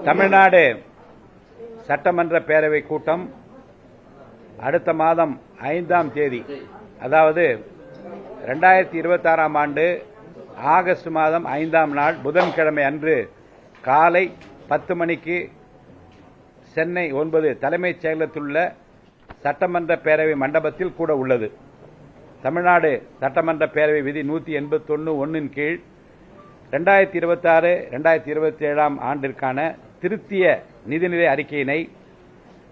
தமிழ்நாடு சட்டமன்ற பேரவை கூட்டம் அடுத்த மாதம் 5ஆம் தேதி, அதாவது 2026ஆம் ஆண்டு ஆகஸ்ட் மாதம் 5ஆம் நாள் புதன்கிழமை அன்று காலை 10 மணிக்கு சென்னை 9 தலைமைச் செயலகத்தில் உள்ள சட்டமன்ற பேரவை மண்டபத்தில் கூட உள்ளது. தமிழ்நாடு சட்டமன்ற பேரவை விதி 181(1) கீழ் 2026-2027 ஆண்டிற்கான திருத்திய நிதிநிலை அறிக்கையினை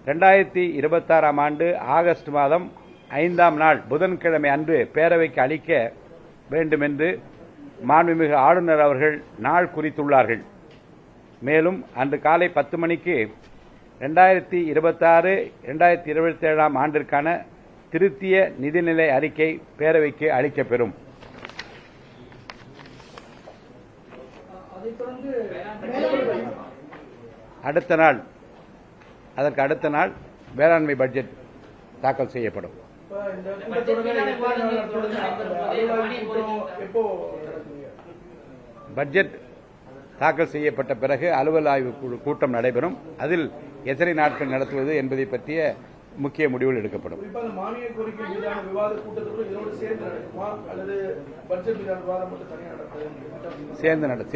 2026ஆம் ஆண்டு ஆகஸ்ட் மாதம் 5ஆம் நாள் புதன்கிழமை அன்று பேரவைக்கு அளிக்க வேண்டும் என்று மாண்புமிகு ஆளுநர் அவர்கள் நாள் குறித்துள்ளார்கள். மேலும் அன்று காலை 10 மணிக்கு 2026-2027 ஆண்டிற்கான திருத்திய நிதிநிலை அறிக்கை பேரவைக்கு அளிக்கப்பெறும். அதற்கு அடுத்த நாள் வேளாண்மை பட்ஜெட் தாக்கல் செய்யப்படும். பட்ஜெட் தாக்கல் செய்யப்பட்ட பிறகு அலுவல் ஆய்வு கூட்டம் நடைபெறும். அதில் எத்தனை நாட்கள் நடத்துவது என்பதை பற்றிய முக்கிய முடிவுகள் எடுக்கப்படும். சேர்ந்து நடக்கும்.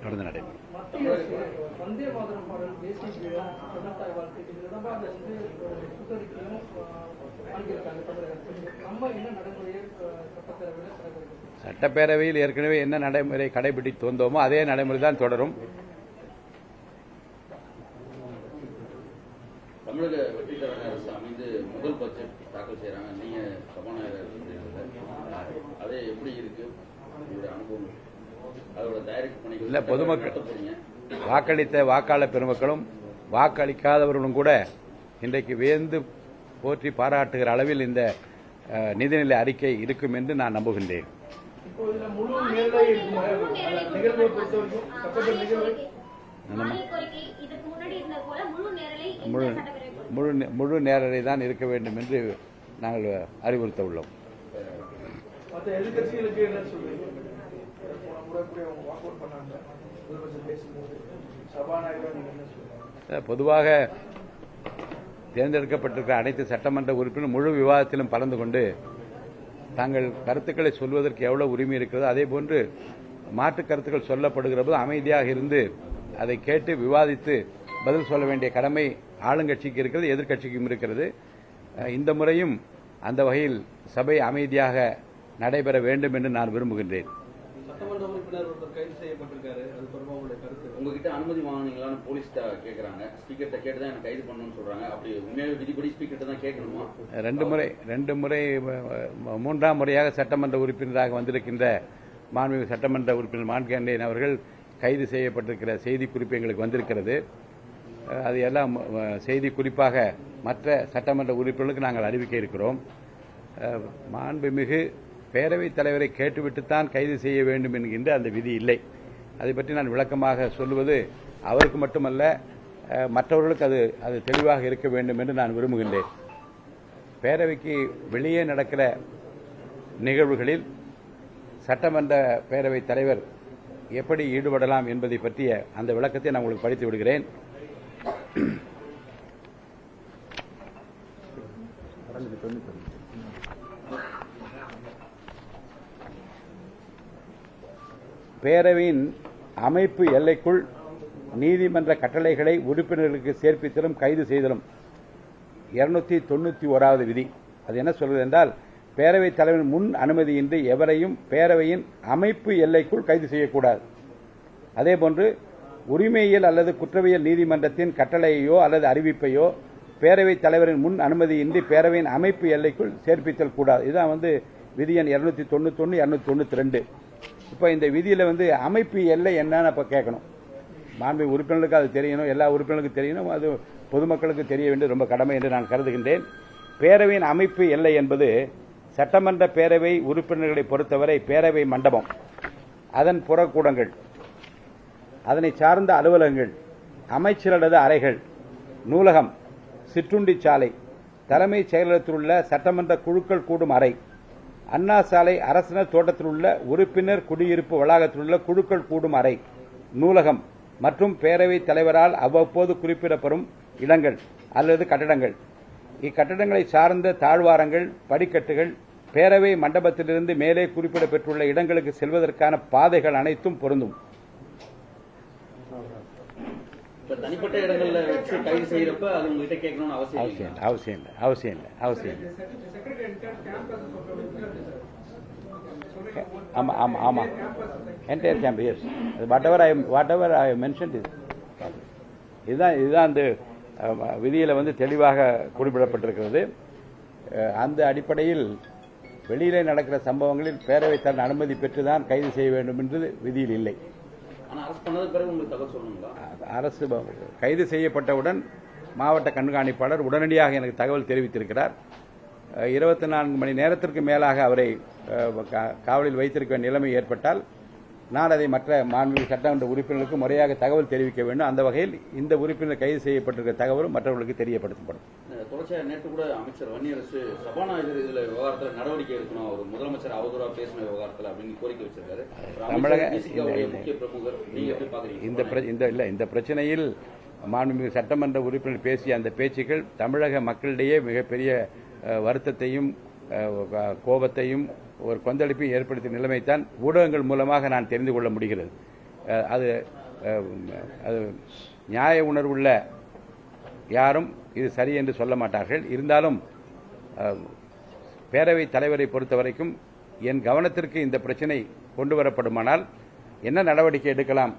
தொடர்ந்து நடைபெறும். சட்டப்பேரவையில் ஏற்கனவே என்ன நடைமுறை கடைபிடித்து வந்தோமோ அதே நடைமுறை தான் தொடரும். தமிழக வெற்றிக்கழக அரசு அமைந்து முதல் பட்ஜெட் தாக்கல் செய்யறாங்க. நீங்க சபாநாயகர் அதே எப்படி இருக்கு உங்களுடைய அனுபவம்? அதோட டைரக்ட் பணிகள் இல்ல, பொதுமக்கள் வாக்களித்த வாக்காளர் பெருமக்களும் வாக்களிக்காதவர்களும் கூட இன்றைக்கு வியந்து போற்றி பாராட்டுகிற அளவில் இந்த நிதிநிலை அறிக்கை இருக்கும் என்று நான் நம்புகின்றேன். முழு நேரலை தான் இருக்க வேண்டும் என்று நாங்கள் அறிவுறுத்த உள்ளோம். பொதுவாக தேர்ந்தெடுக்கப்பட்டிருக்கிற அனைத்து சட்டமன்ற உறுப்பினரும் முழு விவாதத்திலும் கலந்து கொண்டு தங்கள் கருத்துக்களை சொல்வதற்கு எவ்வளவு உரிமை இருக்கிறதோ அதே போன்று மாற்று கருத்துக்கள் சொல்லப்படுகிற போது அமைதியாக இருந்து அதை கேட்டு விவாதித்து பதில் சொல்ல வேண்டிய கடமை ஆளுங்கட்சிக்கு இருக்கிறது, எதிர்க்கட்சிக்கும் இருக்கிறது. இந்த முறையும் அந்த வகையில் சபை அமைதியாக நடைபெற வேண்டும் என்று நான் விரும்புகின்றேன். சட்டமன்ற உறுப்பினர் ஒருத்தர் கைது செய்யப்பட்டிருக்காரு, அது தொடர்பாக உங்களுடைய கருத்து? உங்ககிட்ட அனுமதி வாங்கினீங்களான்னு போலீஸ் கேட்கறாங்க. ஸ்பீக்கர்கிட்ட கேட்டு தான் எனக்கு கைது பண்ணணும்னு சொல்றாங்க. அப்படி உண்மையாக விதிப்படி ஸ்பீக்கர்கிட்ட தான் கேட்கணுமா? ரெண்டு முறை 3ஆம் முறையாக சட்டமன்ற உறுப்பினராக வந்திருக்கின்ற மாண்புமிகு சட்டமன்ற உறுப்பினர் மான்கேண்டன் அவர்கள் கைது செய்யப்பட்டிருக்கிற செய்தி குறிப்பு எங்களுக்கு வந்திருக்கிறது. அது எல்லாம் செய்தி குறிப்பாக மற்ற சட்டமன்ற உறுப்பினர்களுக்கு நாங்கள் அறிவிக்க இருக்கிறோம். மாண்புமிகு பேரவைத் தலைவரை கேட்டுவிட்டுத்தான் கைது செய்ய வேண்டும் என்கின்ற அந்த விதி இல்லை. அதை பற்றி நான் விளக்கமாக சொல்லுவது அவருக்கு மட்டுமல்ல, மற்றவர்களுக்கு அது தெளிவாக இருக்க வேண்டும் என்று நான் விரும்புகின்றேன். பேரவைக்கு வெளியே நடக்கிற நிகழ்வுகளில் சட்டமன்ற பேரவைத் தலைவர் எப்படி ஈடுபடலாம் என்பதை பற்றிய அந்த விளக்கத்தை நான் உங்களுக்கு படித்து விடுகிறேன். பேரவையின் அமைப்பு எல்லைக்குள் நீதிமன்ற கட்டளைகளை உறுப்பினர்களுக்கு சேர்ப்பித்தலும் கைது செய்தலும் 291வது விதி. அது என்ன சொல்வது என்றால், பேரவைத் தலைவரின் முன் அனுமதியின்றி எவரையும் பேரவையின் அமைப்பு எல்லைக்குள் கைது செய்யக்கூடாது. அதேபோன்று உரிமையியல் அல்லது குற்றவியல் நீதிமன்றத்தின் கட்டளையோ அல்லது அறிவிப்பையோ பேரவைத் தலைவரின் முன் அனுமதியின்றி பேரவையின் அமைப்பு எல்லைக்குள் சேர்ப்பித்தல் கூடாது. இதுதான் விதி எண் 291, 292. இப்போ இந்த விதியில் அமைப்பு எல்லை என்னன்னு அப்போ கேட்கணும். மாண்புமிகு உறுப்பினர்களுக்கு அது தெரியணும், எல்லா உறுப்பினர்களுக்கும் தெரியணும், அது பொதுமக்களுக்கு தெரிய வேண்டியது ரொம்ப கடமை என்று நான் கருதுகின்றேன். பேரவையின் அமைப்பு எல்லை என்பது சட்டமன்ற பேரவை உறுப்பினர்களை பொறுத்தவரை பேரவை மண்டபம், அதன் புறக்கூடங்கள், அதனை சார்ந்த அலுவலகங்கள், அமைச்சரது அறைகள், நூலகம், சிற்றுண்டி சாலை, தலைமைச் செயலகத்தில் உள்ள சட்டமன்ற குழுக்கள் கூடும் அறை, அண்ணா சாலை அரசினர் தோட்டத்தில் உள்ள உறுப்பினர் குடியிருப்பு வளாகத்தில் உள்ள குழுக்கள் கூடும் அறை, நூலகம் மற்றும் பேரவைத் தலைவரால் அவ்வப்போது குறிப்பிடப்படும் இடங்கள் அல்லது கட்டடங்கள், இக்கட்டடங்களை சார்ந்த தாழ்வாரங்கள், படிக்கட்டுகள், பேரவை மண்டபத்திலிருந்து மேலே குறிப்பிடப்பட்டுள்ள இடங்களுக்கு செல்வதற்கான பாதைகள் அனைத்தும் பொருந்தும். தனிப்பட்ட இடங்கள்ல வச்சு கைது செய்யறப்ப அது உங்ககிட்ட கேட்கணும்னு அவசியம் இல்லை. ஆமா entire camp, yes, whatever I mentioned is இதுதான் அந்த விதியில தெளிவாக குறிப்பிடப்பட்டிருக்கிறது. அந்த அடிப்படையில் வெளியிலே நடக்கிற சம்பவங்களில் பேரவைத் தலைவர் அனுமதி பெற்றுதான் கைது செய்ய வேண்டும் என்று விதியில் இல்லை. அரசு கைது செய்யப்பட்டவுடன் மாவட்ட கண்காணிப்பாளர் உடனடியாக எனக்கு தகவல் தெரிவித்திருக்கிறார். 24 மணி நேரத்திற்கு மேலாக அவரை காவலில் வைத்திருக்க வேண்டிய நிலைமை ஏற்பட்டால் நான் அதை மற்ற மாண்புமிகு சட்டமன்ற உறுப்பினர்களுக்கு முறையாக தகவல் தெரிவிக்க வேண்டும். அந்த வகையில் இந்த உறுப்பினர் கைது செய்யப்பட்டிருக்கிற தகவலும் மற்றவர்களுக்கு தெரியப்படுத்தப்படும். தொடர்ச்சியாக நேற்று கூட அமைச்சர் வன்னியரசு சபாநாயகர் இதுல விவகாரத்தில் நடவடிக்கை எடுக்கணும், அவர் முதலமைச்சர் அவதூறா பேசின விவகாரத்தில் அப்படின்னு கோரிக்கை வச்சிருக்காரு. தமிழக முக்கிய பிரமுகர் இந்த பிரச்சனையில் மாண்புமிகு சட்டமன்ற உறுப்பினர் பேசிய அந்த பேச்சுக்கள் தமிழக மக்களிடையே மிகப்பெரிய வருத்தத்தையும் கோபத்தையும் ஒரு கொந்தளிப்பையும் ஏற்படுத்திய நிலைமைத்தான் ஊடகங்கள் மூலமாக நான் தெரிந்து கொள்ள முடிகிறது. அது நியாய உணர்வுள்ள யாரும் இது சரி என்று சொல்ல மாட்டார்கள். இருந்தாலும் பேரவைத் தலைவரை பொறுத்தவரைக்கும் என் கவனத்திற்கு இந்த பிரச்சனை கொண்டு வரப்படுமானால் என்ன நடவடிக்கை எடுக்கலாம்,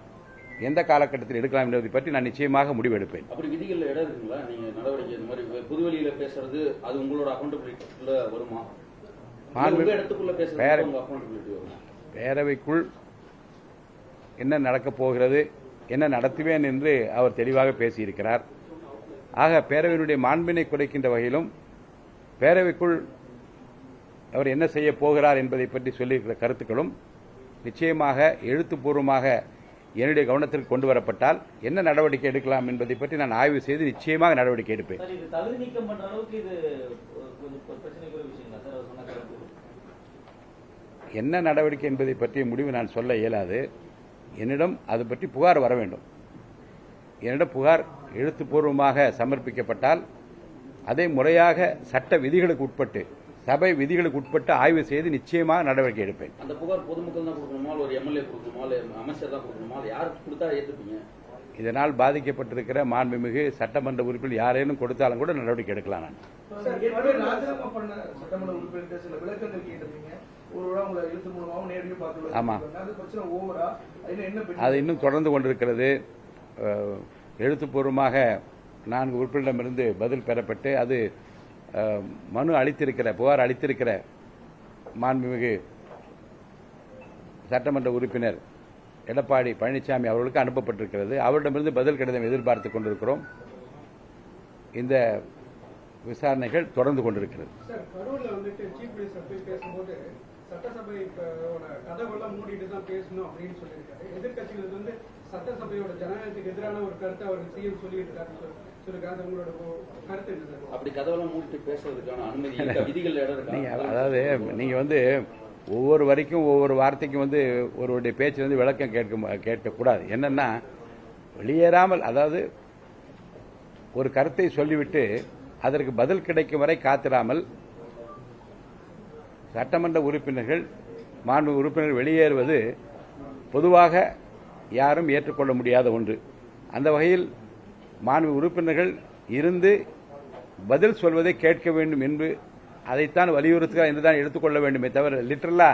எந்த காலகட்டத்தில் எடுக்கலாம் என்பதை பற்றி நான் நிச்சயமாக முடிவெடுப்பேன். அப்படி விதிகள் இடம் இருக்குங்களா? நீங்க நடவடிக்கை இந்த மாதிரி பொதுவெளியில பேசுறது அது உங்களோட அக்கௌண்டபிலிட்டிக்குள்ள வருமா? பேரவைக்குள் என்ன நடக்கப் போகிறது, என்ன நடத்துவேன் என்று அவர் தெளிவாக பேசியிருக்கிறார். ஆக பேரவையினுடைய மாண்பினை குறைக்கின்ற வகையிலும் பேரவைக்குள் அவர் என்ன செய்ய போகிறார் என்பதை பற்றி சொல்லியிருக்கிற கருத்துக்களும் நிச்சயமாக எழுத்துப்பூர்வமாக என்னுடைய கவனத்திற்கு கொண்டு வரப்பட்டால் என்ன நடவடிக்கை எடுக்கலாம் என்பதை பற்றி நான் ஆய்வு செய்து நிச்சயமாக நடவடிக்கை எடுப்பேன். என்ன நடவடிக்கை என்பதை பற்றிய முடிவு நான் சொல்ல இயலாது. என்னிடம் அது பற்றி புகார் வர வேண்டும். என்னிடம் புகார் எழுத்துப்பூர்வமாக சமர்ப்பிக்கப்பட்டால் அதை முறையாக சட்ட விதிகளுக்கு உட்பட்டு, சபை விதிகளுக்கு உட்பட்டு ஆய்வு செய்து நிச்சயமாக நடவடிக்கை எடுப்பேன். அந்த புகார் பொதுமக்கள் தான் கொடுக்கணுமா, ஒரு எம்எல்ஏ கொடுக்கணுமா, அமைச்சர் தான் கொடுக்கணுமா, யாருக்கு கொடுத்தா ஏற்றுப்பீங்க? இதனால் பாதிக்கப்பட்டிருக்கிற மாண்புமிகு சட்டமன்ற உறுப்பினர் யாரேனும் கொடுத்தாலும் கூட நடவடிக்கை எடுக்கலாம். நான் ஆமா, அது இன்னும் தொடர்ந்து கொண்டிருக்கிறது. எழுத்துப்பூர்வமாக 4 உறுப்பினரிடமிருந்து பதில் பெறப்பட்டு அது மனு அளித்திருக்கிற, புகார் அளித்திருக்கிற மாண்புமிகு சட்டமன்ற உறுப்பினர் எடப்பாடி பழனிசாமி அவர்களுக்கு அனுப்பப்பட்டிருக்கிறது. அவரிடமிருந்து பதில் கடிதம் எதிர்பார்த்துக் கொண்டிருக்கிறோம். இந்த விசாரணைகள் தொடர்ந்து கொண்டிருக்கிறது. சட்டசபை கதவெல்லாம் மூடிட்டு தான் பேசணும் அப்படின்னு சொல்லியிருக்காரு. எதிர்கட்சிகள் சட்டசபையோட ஜனநாயகத்துக்கு எதிரான ஒரு கருத்தை அவர் சிஎம் சொல்லியிருக்காரு. உங்களோட கருத்து என்ன சார்? அப்படி கதவெல்லாம் மூடிட்டு பேசுறதுக்கான அனுமதி விதிகள் இடம் இருக்கு. அதாவது நீங்க ஒவ்வொரு வரைக்கும் ஒவ்வொரு வார்த்தைக்கும் ஒருவருடைய பேச்சு விளக்கம் கேட்கக்கூடாது. என்னன்னா வெளியேறாமல், அதாவது ஒரு கருத்தை சொல்லிவிட்டு அதற்கு பதில் கிடைக்கும் வரை காத்திராமல் சட்டமன்ற உறுப்பினர்கள், மாண்பு உறுப்பினர்கள் வெளியேறுவது பொதுவாக யாரும் ஏற்றுக்கொள்ள முடியாத ஒன்று. அந்த வகையில் மாண்பு உறுப்பினர்கள் இருந்து பதில் சொல்வதை கேட்க வேண்டும் என்று அதைத்தான் வலியுறுத்துகிறார் என்றுதான் எடுத்துக்கொள்ள வேண்டுமே தவிர லிட்டரலா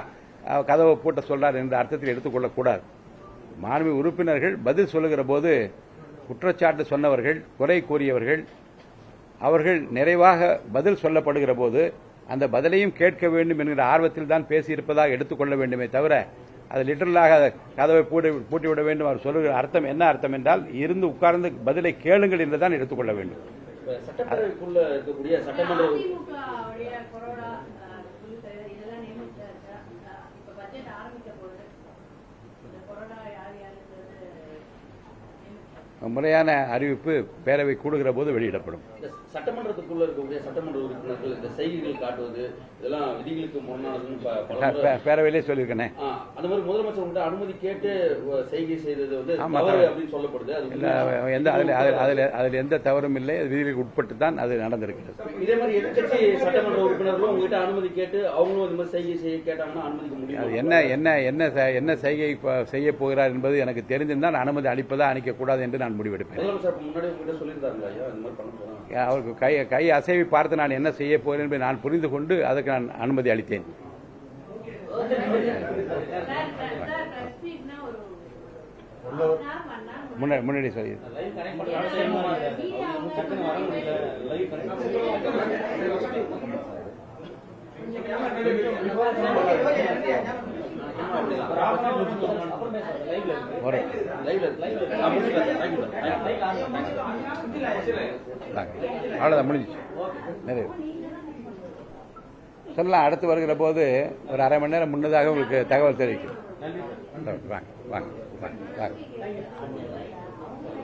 கதவை பூட்ட சொல்றார் என்ற அர்த்தத்தில் எடுத்துக்கொள்ளக்கூடாது. மாண்பு உறுப்பினர்கள் பதில் சொல்லுகிற போது குற்றச்சாட்டு சொன்னவர்கள், குறை கூறியவர்கள், அவர்கள் நிறைவாக பதில் சொல்லப்படுகிற போது அந்த பதிலையும் கேட்க வேண்டும் என்கிற ஆர்வத்தில் தான் பேசியிருப்பதாக எடுத்துக்கொள்ள வேண்டுமே தவிர அது லிட்டரலாக கதவை பூட்டிவிட வேண்டும். அவர் சொல்லுகிற அர்த்தம் என்ன அர்த்தம் என்றால் இருந்து உட்கார்ந்து பதிலை கேளுங்கள் என்றுதான் எடுத்துக்கொள்ள வேண்டும். சட்டப்பேரவைக்குள்ள இருக்கக்கூடிய சட்டமன்ற முறையான அறிவிப்பு பேரவை கூடுகிற போது வெளியிடப்படும். இந்த சட்டமன்றத்துக்குள்ள இருக்கக்கூடிய சட்டமன்ற உறுப்பினர்கள் இந்த செய்திகள் காட்டுவது இதெல்லாம் விதிகளுக்கு முரணானதுன்னு பேரவையிலே சொல்லியிருக்கேன். அந்த மாதிரி முதலமைச்சர் உங்க அனுமதி கேட்டு செய்கை செய்தது வந்து தவறு அப்படின்னு சொல்லப்படுது. அதில் எந்த தவறும் இல்லை. விதிகளுக்கு உட்பட்டு தான் அது நடந்திருக்கிறது. இதே மாதிரி எதிர்க்கட்சி சட்டமன்ற உறுப்பினர்களும் உங்ககிட்ட அனுமதி கேட்டு அவங்களும் இந்த மாதிரி செய்கை செய்ய கேட்டாங்கன்னா அனுமதிக்க முடியும். என்ன செய்கை செய்ய போகிறார் என்பது எனக்கு தெரிந்திருந்தால் அனுமதி அளிப்பதா அளிக்கக்கூடாது என்று நான் முடிவெடுப்பேன். அவருக்கு கை அசைவை பார்த்து நான் என்ன செய்ய போகிறேன் என்பதை நான் புரிந்து கொண்டு அதற்கு நான் அனுமதி அளித்தேன். முன்னாடி சொல்லி அவ்வளவுதான், முடிஞ்சிச்சு. நிறைய சொல்லலாம். அடுத்து வருகிற போது ஒரு அரை மணி நேரம் முன்னதாக உங்களுக்கு தகவல் தெரிவிக்கும். வாங்க வாங்க வாங்க வாங்க.